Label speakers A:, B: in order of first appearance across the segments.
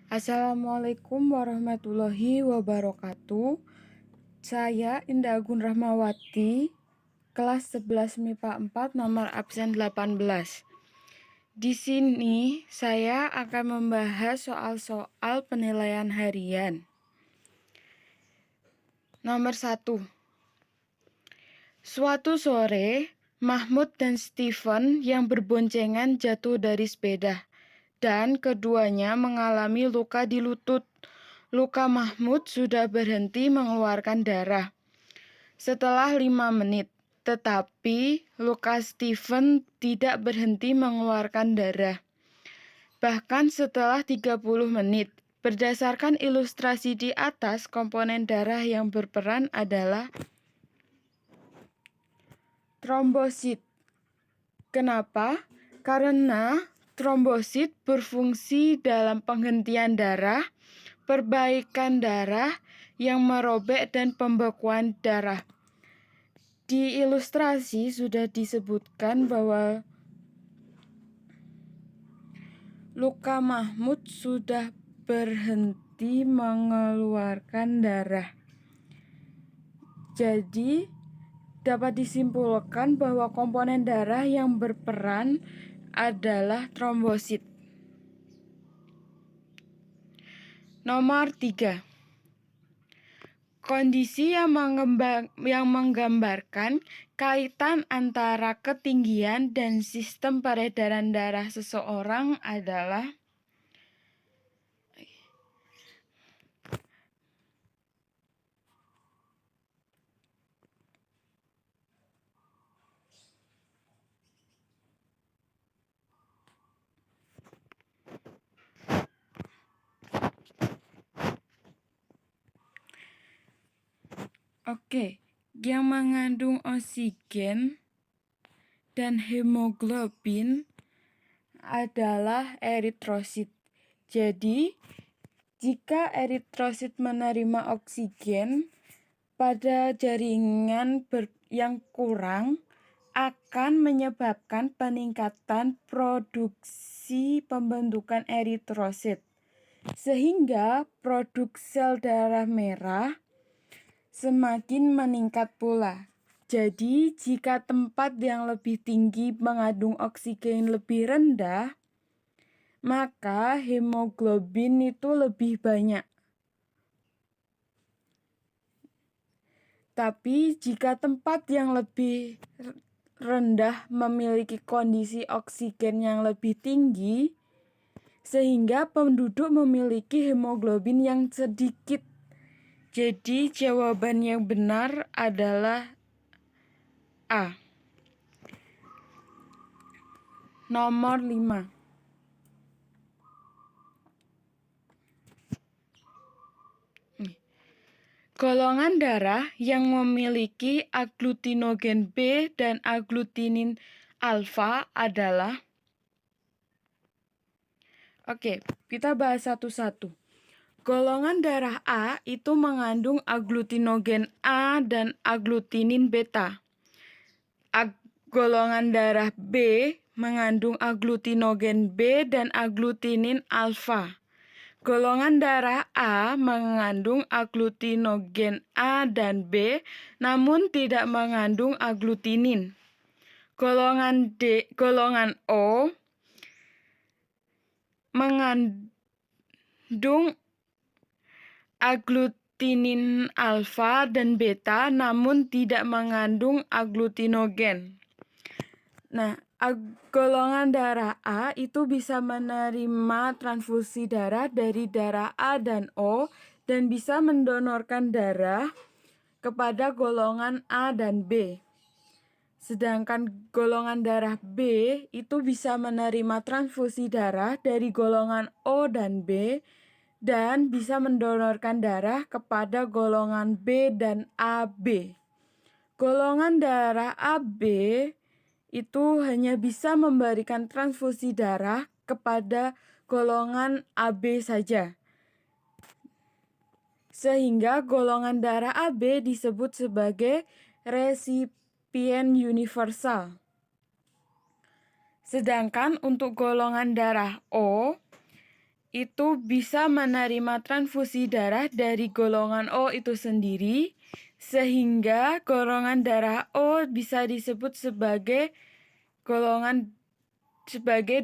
A: Assalamualaikum warahmatullahi wabarakatuh. Saya Indah Agun Rahmawati, kelas 11 MIPA 4, nomor absen 18. Di sini saya akan membahas soal-soal penilaian harian. Nomor 1. Suatu sore, Mahmud dan Steven yang berboncengan jatuh dari sepeda, dan keduanya mengalami luka di lutut. Luka Mahmud sudah berhenti mengeluarkan darah setelah 5 menit, tetapi luka Steven tidak berhenti mengeluarkan darah, bahkan setelah 30 menit. Berdasarkan ilustrasi di atas, komponen darah yang berperan adalah trombosit. Kenapa? Karena trombosit berfungsi dalam penghentian darah, perbaikan darah yang merobek, dan pembekuan darah. Di ilustrasi sudah disebutkan bahwa luka Mahmud sudah berhenti mengeluarkan darah. Jadi, dapat disimpulkan bahwa komponen darah yang berperan adalah trombosit. Nomor 3. Kondisi yang menggambarkan kaitan antara ketinggian dan sistem peredaran darah seseorang adalah yang mengandung oksigen dan hemoglobin adalah eritrosit. Jadi, jika eritrosit menerima oksigen pada jaringan yang kurang, akan menyebabkan peningkatan produksi pembentukan eritrosit, sehingga produk sel darah merah semakin meningkat pula. Jadi, jika tempat yang lebih tinggi mengandung oksigen lebih rendah, maka hemoglobin itu lebih banyak. Tapi, jika tempat yang lebih rendah memiliki kondisi oksigen yang lebih tinggi, sehingga penduduk memiliki hemoglobin yang sedikit. Jadi, jawaban yang benar adalah A. Nomor 5. Golongan darah yang memiliki agglutinogen B dan agglutinin alfa adalah. Kita bahas satu-satu. Golongan darah A itu mengandung agglutinogen A dan agglutinin beta. Golongan darah B mengandung agglutinogen B dan agglutinin alfa. Golongan darah A mengandung agglutinogen A dan B, namun tidak mengandung agglutinin. Golongan O mengandung agglutinin alfa dan beta, namun tidak mengandung agglutinogen. Golongan darah A itu bisa menerima transfusi darah dari darah A dan O dan bisa mendonorkan darah kepada golongan A dan B. Sedangkan golongan darah B itu bisa menerima transfusi darah dari golongan O dan B dan bisa mendonorkan darah kepada golongan B dan AB. Golongan darah AB itu hanya bisa memberikan transfusi darah kepada golongan AB saja. Sehingga golongan darah AB disebut sebagai resipien universal. Sedangkan untuk golongan darah O itu bisa menerima transfusi darah dari golongan O itu sendiri, sehingga golongan darah O bisa disebut sebagai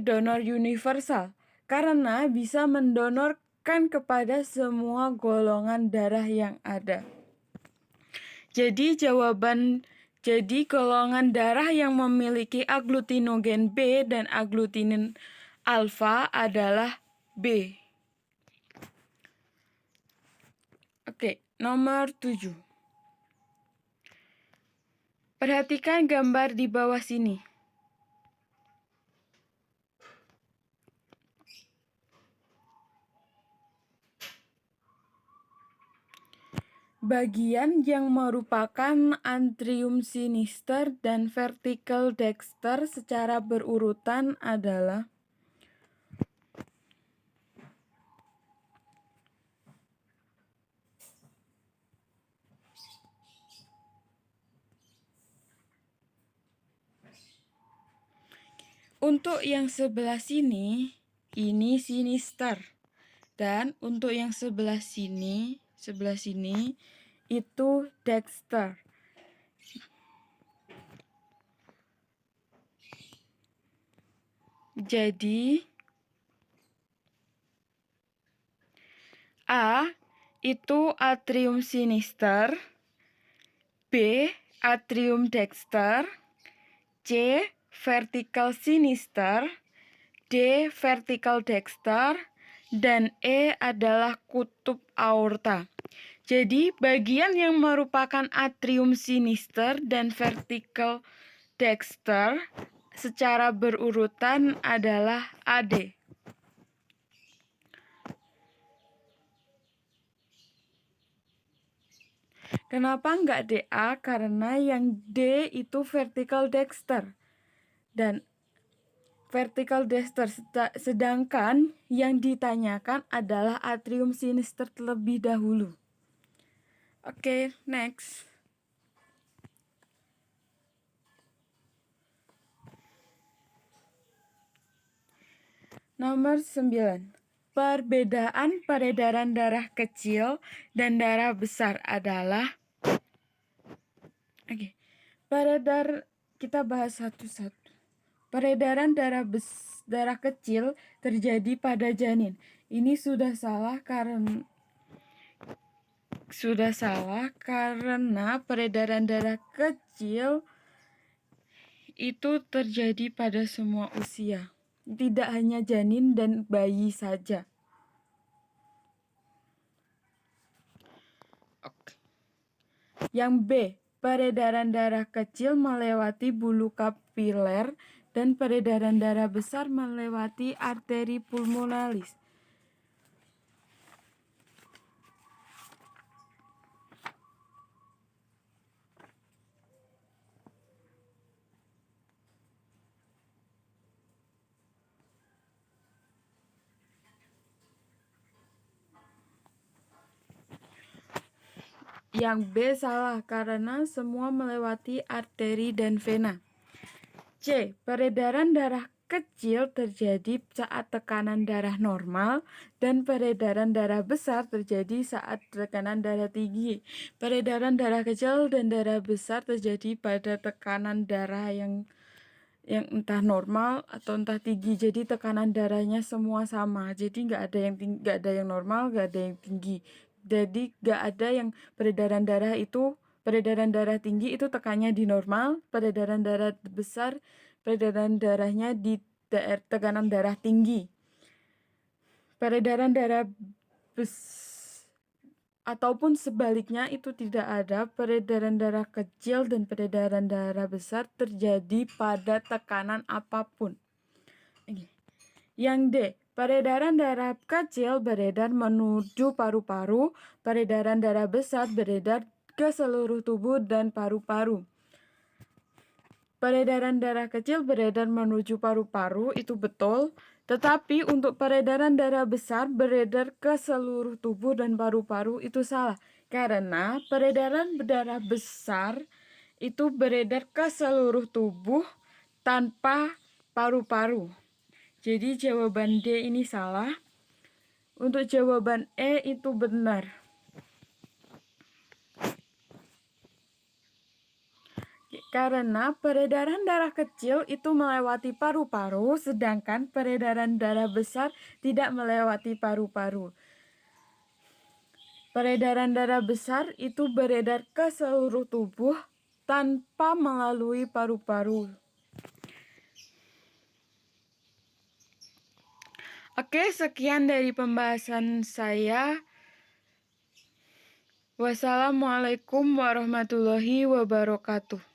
A: donor universal karena bisa mendonorkan kepada semua golongan darah yang ada. Jadi golongan darah yang memiliki aglutinogen B dan aglutinin alfa adalah B. Oke, nomor 7. Perhatikan gambar di bawah sini. Bagian yang merupakan antrium sinister dan vertical dexter secara berurutan adalah untuk yang sebelah sini, ini sinister. Dan untuk yang sebelah sini itu dexter. Jadi A itu atrium sinister, B atrium dexter, C vertical sinister, D vertical dexter, dan E adalah kutub aorta. Jadi bagian yang merupakan atrium sinister dan vertical dexter secara berurutan adalah AD. Kenapa nggak DA? Karena yang D itu vertical dexter dan vertical dexter, sedangkan yang ditanyakan adalah atrium sinister terlebih dahulu. Oke, next. Nomor 9. Perbedaan peredaran darah kecil dan darah besar adalah kita bahas satu-satu. Peredaran darah kecil terjadi pada janin. Ini sudah salah karena peredaran darah kecil itu terjadi pada semua usia, tidak hanya janin dan bayi saja. Yang B, peredaran darah kecil melewati bulu kapiler dan peredaran darah besar melewati arteri pulmonalis. Yang B salah karena semua melewati arteri dan vena. C. Peredaran darah kecil terjadi saat tekanan darah normal dan peredaran darah besar terjadi saat tekanan darah tinggi. Peredaran darah kecil dan darah besar terjadi pada tekanan darah yang entah normal atau entah tinggi. Jadi tekanan darahnya semua sama. Jadi nggak ada yang normal, nggak ada yang tinggi. Jadi nggak ada yang peredaran darah tinggi itu tekannya di normal, peredaran darah besar peredaran darahnya di tekanan darah tinggi. Peredaran darah ataupun sebaliknya itu tidak ada. Peredaran darah kecil dan peredaran darah besar terjadi pada tekanan apapun. Yang D, peredaran darah kecil beredar menuju paru-paru, peredaran darah besar beredar ke seluruh tubuh dan paru-paru. Peredaran darah kecil beredar menuju paru-paru, itu betul. Tetapi untuk peredaran darah besar beredar ke seluruh tubuh dan paru-paru, itu salah. Karena peredaran darah besar itu beredar ke seluruh tubuh tanpa paru-paru. Jadi jawaban D ini salah. Untuk jawaban E itu benar. Karena peredaran darah kecil itu melewati paru-paru, sedangkan peredaran darah besar tidak melewati paru-paru. Peredaran darah besar itu beredar ke seluruh tubuh tanpa melalui paru-paru. Oke, sekian dari pembahasan saya. Wassalamualaikum warahmatullahi wabarakatuh.